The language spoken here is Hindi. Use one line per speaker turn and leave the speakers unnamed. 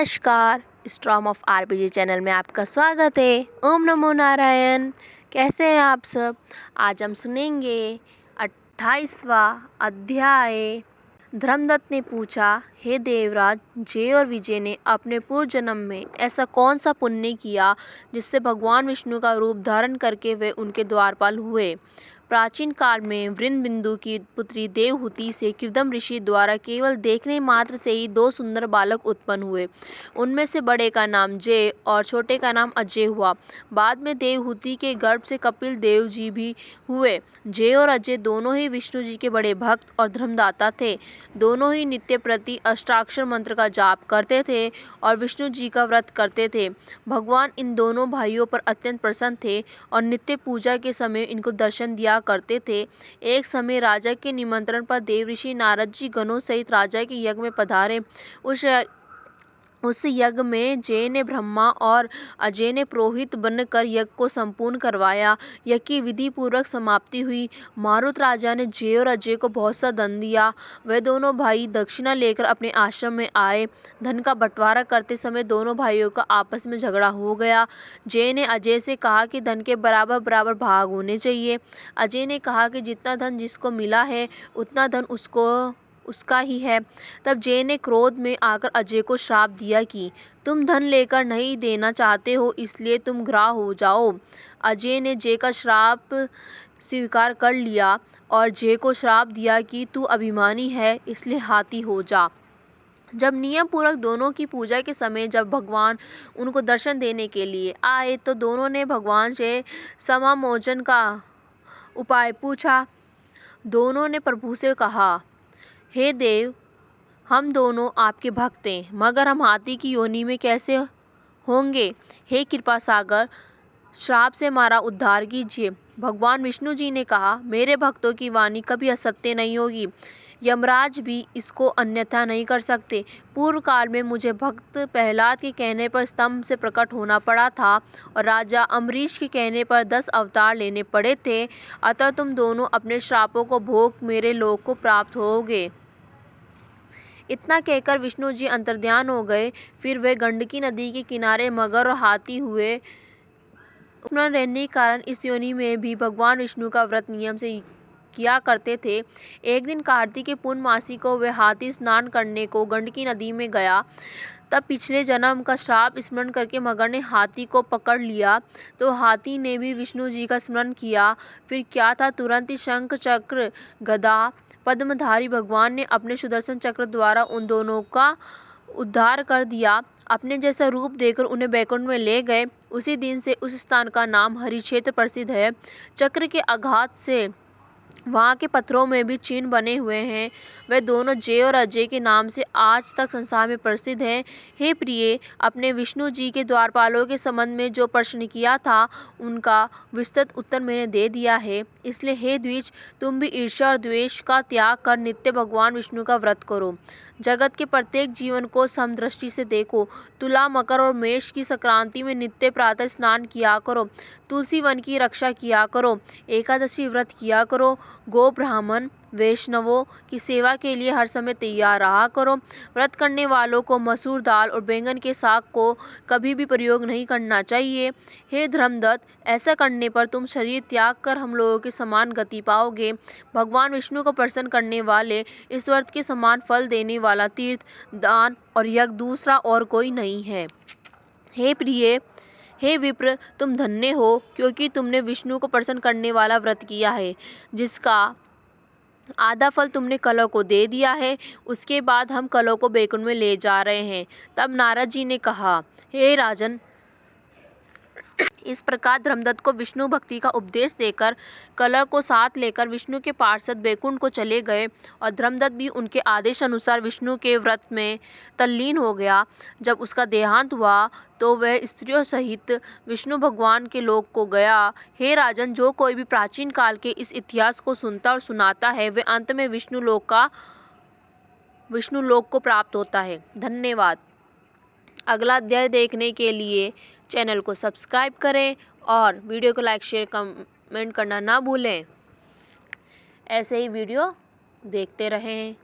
नमस्कार, स्ट्रॉम ऑफ आरपीजी चैनल में आपका स्वागत है। ओम नमो नारायण। कैसे हैं आप सब? आज हम सुनेंगे 28वां अध्याय। धर्मदत्त ने पूछा, हे देवराज, जय और विजय ने अपने पूर्व जन्म में ऐसा कौन सा पुण्य किया जिससे भगवान विष्णु का रूप धारण करके वे उनके द्वारपाल हुए? प्राचीन काल में वृंदबिंदु की पुत्री देवहूति से कृदम ऋषि द्वारा केवल देखने मात्र से ही 2 सुंदर बालक उत्पन्न हुए। उनमें से बड़े का नाम जय और छोटे का नाम अजय हुआ। बाद में देवहूति के गर्भ से कपिल देव जी भी हुए। जय और अजय दोनों ही विष्णु जी के बड़े भक्त और धर्मदाता थे। दोनों ही नित्य प्रति अष्टाक्षर मंत्र का जाप करते थे और विष्णु जी का व्रत करते थे। भगवान इन दोनों भाइयों पर अत्यंत प्रसन्न थे और नित्य पूजा के समय इनको दर्शन दिया करते थे। एक समय राजा के निमंत्रण पर देवऋषि नारद जी गणों सहित राजा के यज्ञ में पधारे। उस यज्ञ में जय ने ब्रह्मा और अजय ने पुरोहित बनकर यज्ञ को संपूर्ण करवाया। यज्ञ की विधि पूर्वक समाप्ति हुई। मारुत राजा ने जय और अजय को बहुत सा धन दिया। वे दोनों भाई दक्षिणा लेकर अपने आश्रम में आए। धन का बंटवारा करते समय दोनों भाइयों का आपस में झगड़ा हो गया। जय ने अजय से कहा कि धन के बराबर बराबर भाग होने चाहिए। अजय ने कहा कि जितना धन जिसको मिला है उतना धन उसका ही है। तब जय ने क्रोध में आकर अजय को श्राप दिया कि तुम धन लेकर नहीं देना चाहते हो, इसलिए तुम ग्राह हो जाओ। अजय ने जय का श्राप स्वीकार कर लिया और जय को श्राप दिया कि तू अभिमानी है, इसलिए हाथी हो जा। जब नियम पूर्वक दोनों की पूजा के समय जब भगवान उनको दर्शन देने के लिए आए तो दोनों ने भगवान से समामोचन का उपाय पूछा। दोनों ने प्रभु से कहा, हे देव, हम दोनों आपके भक्त हैं, मगर हम हाथी की योनि में कैसे होंगे? हे कृपा सागर, श्राप से हमारा उद्धार कीजिए। भगवान विष्णु जी ने कहा, मेरे भक्तों की वाणी कभी असत्य नहीं होगी। यमराज भी इसको अन्यथा नहीं कर सकते। पूर्व काल में मुझे भक्त प्रहलाद के कहने पर स्तंभ से प्रकट होना पड़ा था और राजा अम्बरीश के कहने पर 10 अवतार लेने पड़े थे। अतः तुम दोनों अपने श्रापों को भोग मेरे लोक को प्राप्त होगे। इतना कहकर विष्णु जी अंतर्ध्यान हो गए। फिर वे गंडकी नदी के किनारे मगर और हाथी हुए। उपना रहने के कारण इस योनि में भी भगवान विष्णु का व्रत नियम से किया करते थे। एक दिन कार्तिक के पूर्णमासी को वे हाथी स्नान करने को गंडकी नदी में गया। तब पिछले जन्म का श्राप स्मरण करके मगर ने हाथी को पकड़ लिया। तो हाथी ने भी विष्णु जी का स्मरण किया। फिर क्या था, तुरंत ही शंख चक्र गदा पद्मधारी भगवान ने अपने सुदर्शन चक्र द्वारा उन दोनों का उद्धार कर दिया। अपने जैसा रूप देकर उन्हें बैकुंठ में ले गए। उसी दिन से उस स्थान का नाम हरिक्षेत्र प्रसिद्ध है। चक्र के आघात से वहाँ के पत्थरों में भी चिन्ह बने हुए हैं। वे दोनों जय और अजय के नाम से आज तक संसार में प्रसिद्ध हैं। हे प्रिय, अपने विष्णु जी के द्वारपालों के संबंध में जो प्रश्न किया था उनका विस्तृत उत्तर मैंने दे दिया है। इसलिए हे द्विज, तुम भी ईर्ष्या और द्वेष का त्याग कर नित्य भगवान विष्णु का व्रत करो। जगत के प्रत्येक जीवन को समदृष्टि से देखो। तुला, मकर और मेष की संक्रांति में नित्य प्रातः स्नान किया करो। तुलसी वन की रक्षा किया करो। एकादशी व्रत किया करो। गो, ब्राह्मण, वैष्णवों की सेवा के लिए हर समय तैयार रहा करो। व्रत करने वालों को मसूर दाल और बैंगन के साग को कभी भी प्रयोग नहीं करना चाहिए। हे धर्मदत्त, ऐसा करने पर तुम शरीर त्याग कर हम लोगों के समान गति पाओगे। भगवान विष्णु को प्रसन्न करने वाले इस व्रत के समान फल देने वाला तीर्थ, दान और यज्ञ दूसरा और कोई नहीं है। हे प्रिय, हे विप्र, तुम धन्य हो, क्योंकि तुमने विष्णु को प्रसन्न करने वाला व्रत किया है, जिसका आधा फल तुमने कलह को दे दिया है। उसके बाद हम कलह को बैकुंठ में ले जा रहे हैं। तब नारद जी ने कहा, हे राजन, इस प्रकार धर्मदत्त को विष्णु भक्ति का उपदेश देकर कलह को साथ लेकर विष्णु के पार्षद बैकुंठ को चले गए और धर्मदत्त भी उनके आदेश अनुसार विष्णु के व्रत में तल्लीन हो गया। जब उसका देहांत हुआ तो वह स्त्रियों सहित विष्णु भगवान के लोक को गया। हे राजन, जो कोई भी प्राचीन काल के इस इतिहास को सुनता और सुनाता है वह अंत में विष्णु लोक को प्राप्त होता है। धन्यवाद। अगला अध्याय देखने के लिए चैनल को सब्सक्राइब करें और वीडियो को लाइक, शेयर, कमेंट करना ना भूलें। ऐसे ही वीडियो देखते रहें।